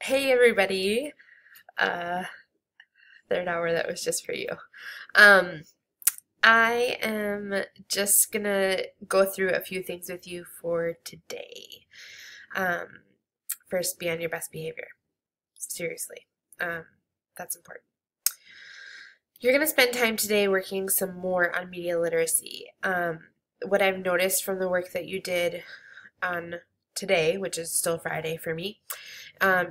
Hey everybody. Uh, third hour that was just for you. Um, I am just gonna go through a few things with you for today. Um, First, be on your best behavior. Seriously. Um, that's important. You're gonna spend time today working some more on media literacy. What I've noticed from the work that you did on today, which is still Friday for me,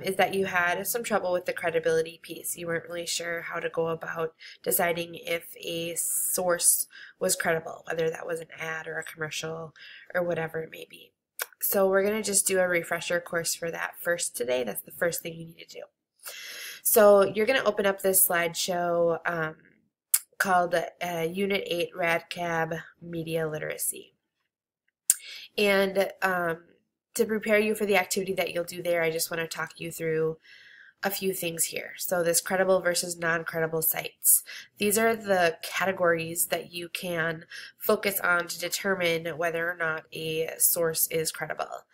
is that you had some trouble with the credibility piece. You weren't really sure how to go about deciding if a source was credible, whether that was an ad or a commercial or whatever it may be. So we're going to just do a refresher course for that first today. That's the first thing you need to do. So you're going to open up this slideshow called Unit 8 RadCab Media Literacy. And to prepare you for the activity that you'll do there, I just want to talk you through a few things here. So this credible versus non-credible sites. These are the categories that you can focus on to determine whether or not a source is credible.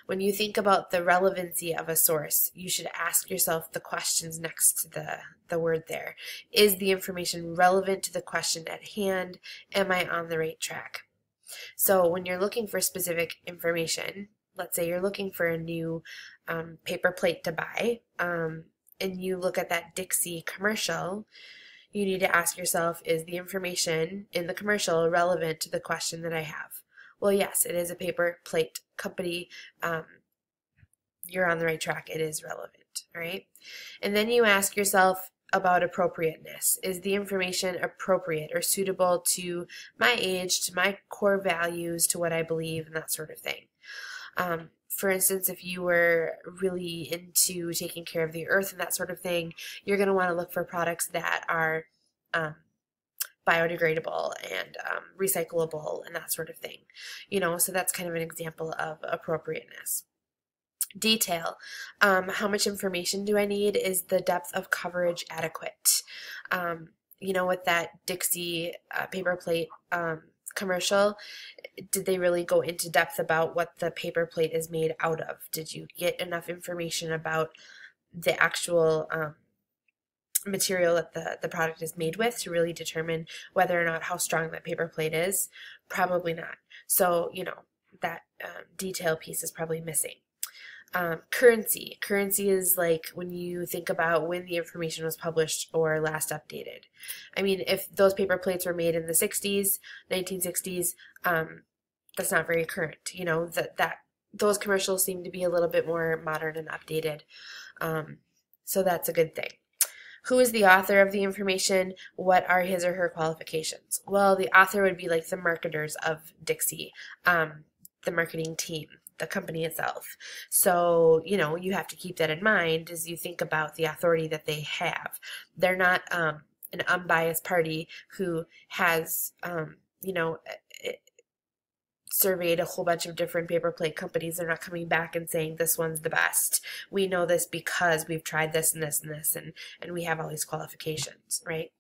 When you think about the relevancy of a source, you should ask yourself the questions next to the word there. Is the information relevant to the question at hand? Am I on the right track? So when you're looking for specific information, let's say you're looking for a new paper plate to buy, and you look at that Dixie commercial, you need to ask yourself, is the information in the commercial relevant to the question that I have? Well, yes, it is a paper plate company. You're on the right track. It is relevant, right? And then you ask yourself about appropriateness. Is the information appropriate or suitable to my age, to my core values, to what I believe, and that sort of thing? For instance, if you were really into taking care of the earth and that sort of thing, you're going to want to look for products that are biodegradable and recyclable and that sort of thing. So that's kind of an example of appropriateness. Detail. How much information do I need? Is the depth of coverage adequate? With that Dixie paper plate commercial, did they really go into depth about what the paper plate is made out of? Did you get enough information about the actual material that the product is made with to really determine whether or not how strong that paper plate is? Probably not. So, that detail piece is probably missing. Currency. Currency is like when you think about when the information was published or last updated. I mean, if those paper plates were made in the 60s, 1960s, that's not very current. Those commercials seem to be a little bit more modern and updated. So that's a good thing. Who is the author of the information? What are his or her qualifications? Well, the author would be like the marketers of Dixie, the marketing team, the company itself. So, you have to keep that in mind as you think about the authority that they have. They're not an unbiased party who has, surveyed a whole bunch of different paper plate companies. They're not coming back and saying this one's the best. We know this because we've tried this and this and this, and we have all these qualifications, right?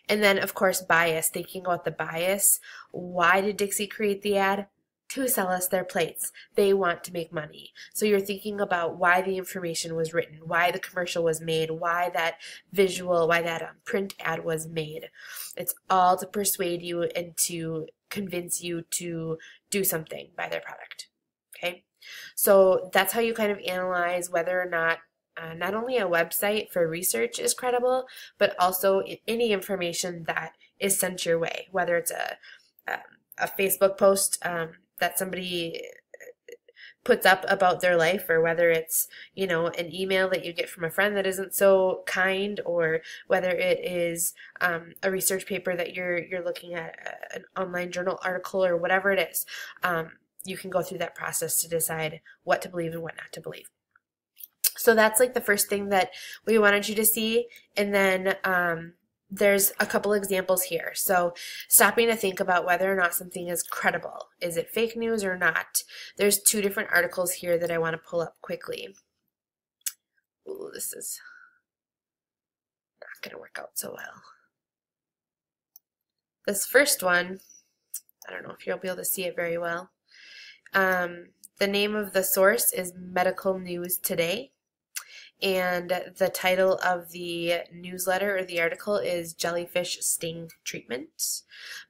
And then, of course, bias. Thinking about the bias. Why did Dixie create the ad? To sell us their plates. They want to make money. So you're thinking about why the information was written, why the commercial was made, why that visual, why that print ad was made. It's all to persuade you and to convince you to do something by their product. Okay? So that's how you kind of analyze whether or not not only a website for research is credible, but also any information that is sent your way, whether it's a Facebook post that somebody puts up about their life, or whether it's an email that you get from a friend that isn't so kind, or whether it is a research paper that you're looking at, an online journal article, or whatever it is. You can go through that process to decide what to believe and what not to believe. So that's like the first thing that we wanted you to see. And then there's a couple examples here. So stopping to think about whether or not something is credible. Is it fake news or not? There's two different articles here that I want to pull up quickly. Ooh, this is not going to work out so well. This first one, I don't know if you'll be able to see it very well. The name of the source is Medical News Today. And the title of the newsletter or the article is Jellyfish Sting Treatment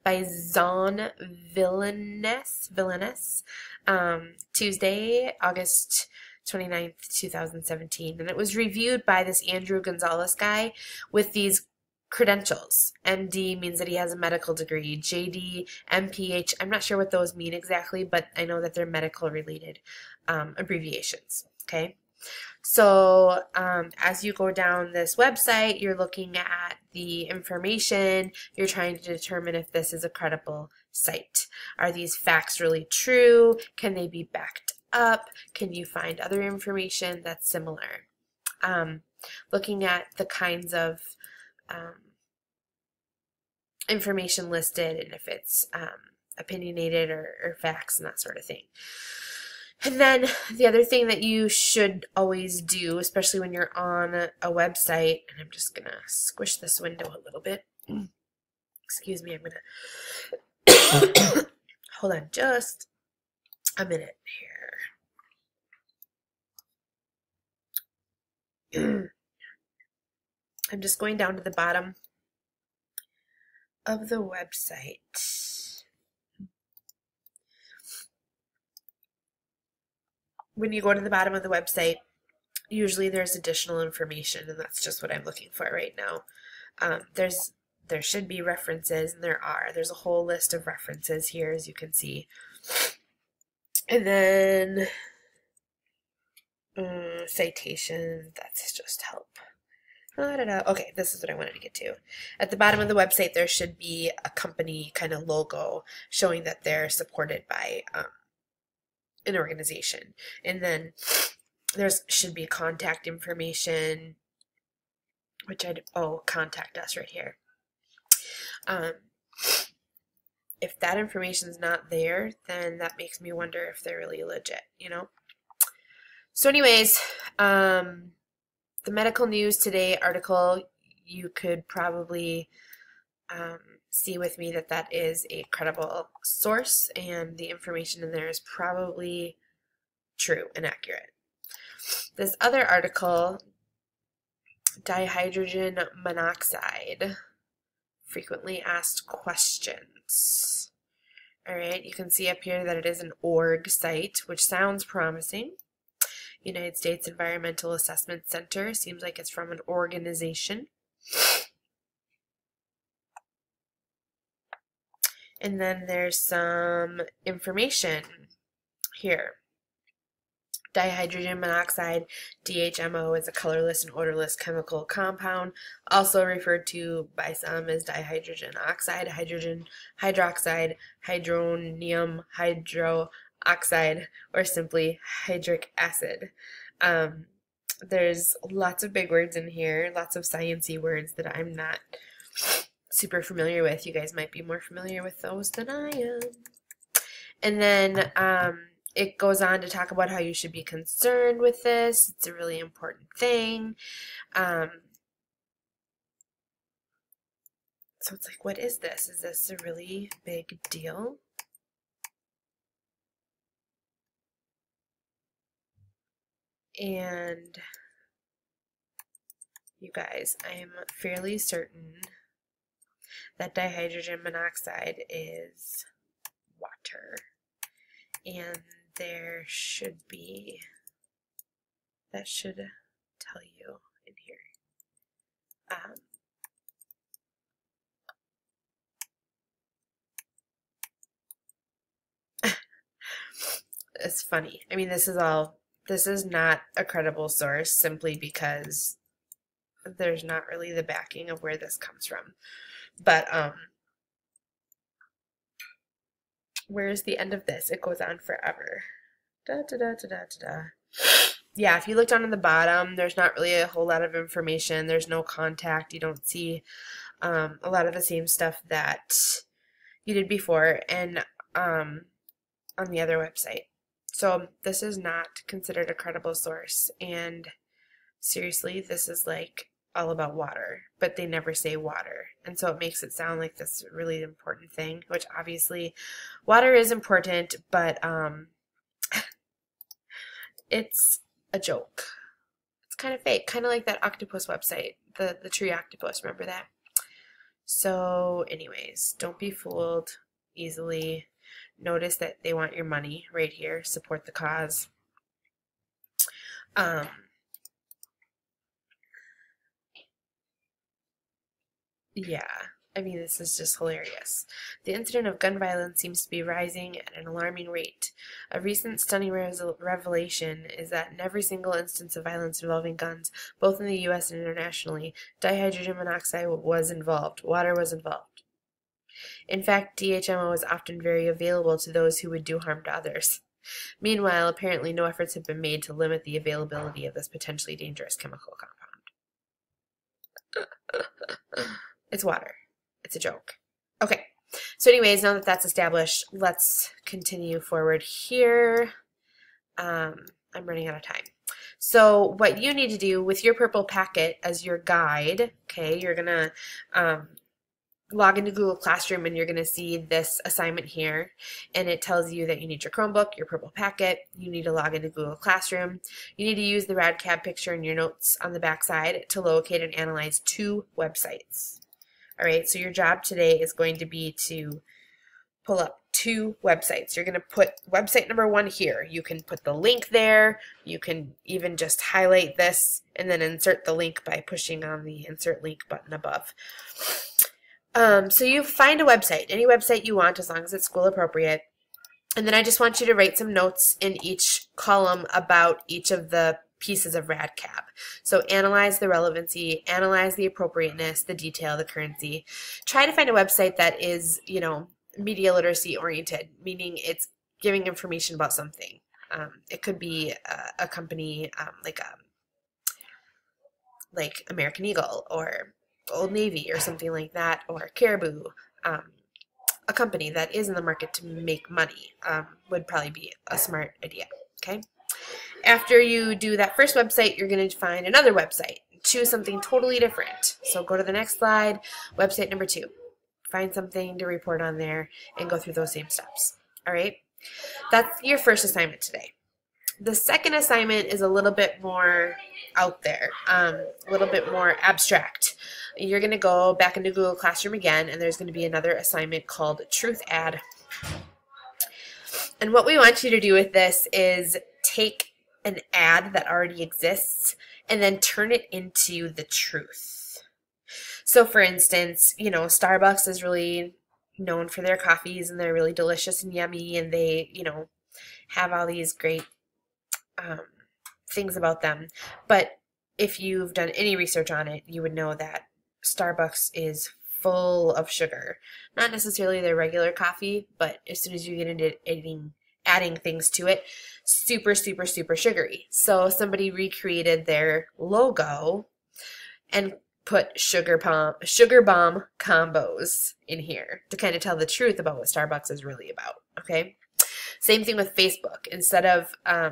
by Zon Villainess, Tuesday, August 29th, 2017. And it was reviewed by this Andrew Gonzalez guy with these credentials. MD means that he has a medical degree. JD, MPH, I'm not sure what those mean exactly, but I know that they're medical related abbreviations. Okay. So as you go down this website, you're looking at the information. You're trying to determine if this is a credible site. Are these facts really true? Can they be backed up? Can you find other information that's similar? Looking at the kinds of information listed and if it's opinionated or facts and that sort of thing. And then the other thing that you should always do, especially when you're on a website, and I'm just going to squish this window a little bit. Excuse me, I'm going to hold on just a minute here. I'm just going down to the bottom of the website. When you go to the bottom of the website, usually there's additional information, and that's just what I'm looking for right now. There should be references, and there are. There's a whole list of references here, as you can see. And then citation, that's just help. Okay, this is what I wanted to get to. At the bottom of the website, there should be a company kind of logo showing that they're supported by an organization. And then there should be contact information, which contact us right here. If that information is not there, then that makes me wonder if they're really legit, you know? So anyways, the Medical News Today article, you could probably see with me that that is a credible source, and the information in there is probably true and accurate. This other article, dihydrogen monoxide, frequently asked questions. All right, you can see up here that it is an org site, which sounds promising. United States Environmental Assessment Center, seems like it's from an organization. And then there's some information here. Dihydrogen monoxide, DHMO, is a colorless and odorless chemical compound, also referred to by some as dihydrogen oxide, hydrogen hydroxide, hydronium hydroxide, or simply hydric acid. There's lots of big words in here, lots of sciencey words that I'm not super familiar with. You guys might be more familiar with those than I am. And then it goes on to talk about how you should be concerned with this. It's a really important thing. So it's like, what is this? Is this a really big deal? And you guys, I am fairly certain that dihydrogen monoxide is water. And there should be, that should tell you in here. It's funny. I mean, this is not a credible source simply because there's not really the backing of where this comes from. But where's the end of this? It goes on forever. Yeah, if you look down on the bottom, there's not really a whole lot of information. There's no contact. You don't see a lot of the same stuff that you did before and on the other website. So this is not considered a credible source, and seriously, this is like all about water, but they never say water, and so it makes it sound like this really important thing, which obviously water is important, but it's a joke. It's kind of fake, kind of like that octopus website, the tree octopus, remember that? So anyways, don't be fooled easily. Notice that they want your money right here, support the cause. Yeah, I mean, this is just hilarious. The incident of gun violence seems to be rising at an alarming rate. A recent stunning revelation is that in every single instance of violence involving guns, both in the U.S. and internationally, dihydrogen monoxide was involved. Water was involved. In fact, DHMO is often very available to those who would do harm to others. Meanwhile, apparently no efforts have been made to limit the availability of this potentially dangerous chemical compound. It's water. It's a joke. Okay, so anyways, now that that's established, let's continue forward here. I'm running out of time. So what you need to do with your purple packet as your guide, okay, you're going to log into Google Classroom and you're going to see this assignment here, and it tells you that you need your Chromebook, your purple packet, you need to log into Google Classroom, you need to use the RadCab picture in your notes on the back side to locate and analyze 2 websites. All right, so your job today is going to be to pull up 2 websites. You're going to put website number 1 here. You can put the link there. You can even just highlight this and then insert the link by pushing on the insert link button above. So you find a website, any website you want as long as it's school appropriate. And then I just want you to write some notes in each column about each of the pieces of RadCab. So analyze the relevancy, analyze the appropriateness, the detail, the currency. Try to find a website that is, you know, media literacy oriented, meaning it's giving information about something. It could be a company like American Eagle or Old Navy or something like that, or Caribou. A company that is in the market to make money would probably be a smart idea. Okay. After you do that first website, you're going to find another website. Choose something totally different. So go to the next slide, website number 2. Find something to report on there and go through those same steps. All right? That's your first assignment today. The second assignment is a little bit more out there, a little bit more abstract. You're going to go back into Google Classroom again, and there's going to be another assignment called Truth Ad. And what we want you to do with this is take an ad that already exists and then turn it into the truth. So for instance, you know, Starbucks is really known for their coffees, and they're really delicious and yummy, and they, you know, have all these great things about them. But if you've done any research on it, you would know that Starbucks is full of sugar. Not necessarily their regular coffee, but as soon as you get into adding things to it, super, super, super sugary. So somebody recreated their logo and put sugar bomb combos in here to kind of tell the truth about what Starbucks is really about. Okay. Same thing with Facebook. Instead of I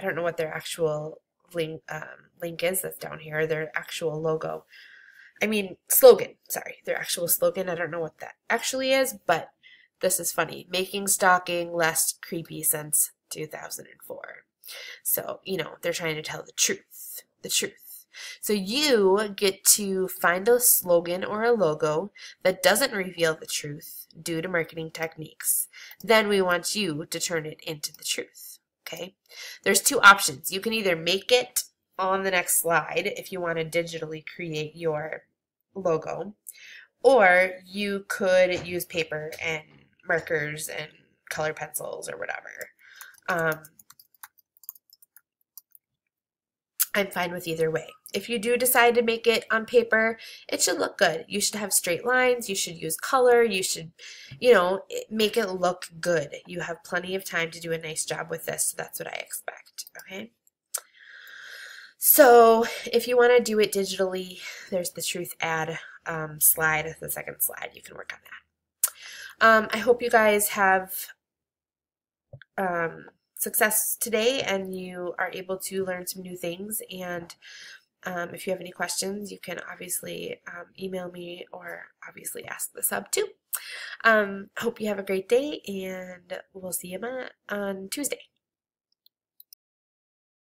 don't know what their actual link is that's down here. Their actual logo. I mean slogan. Sorry, their actual slogan. I don't know what that actually is, but this is funny. Making stalking less creepy since 2004. So, you know, they're trying to tell the truth. The truth. So you get to find a slogan or a logo that doesn't reveal the truth due to marketing techniques. Then we want you to turn it into the truth. Okay? There's 2 options. You can either make it on the next slide if you want to digitally create your logo, or you could use paper and markers and color pencils or whatever. I'm fine with either way. If you do decide to make it on paper, it should look good. You should have straight lines. You should use color. You should, you know, make it look good. You have plenty of time to do a nice job with this. So that's what I expect. Okay. So if you want to do it digitally, there's the Truth Ad slide, the second slide. You can work on that. I hope you guys have success today and you are able to learn some new things. And if you have any questions, you can obviously email me or obviously ask the sub too. Hope you have a great day, and we'll see you on Tuesday.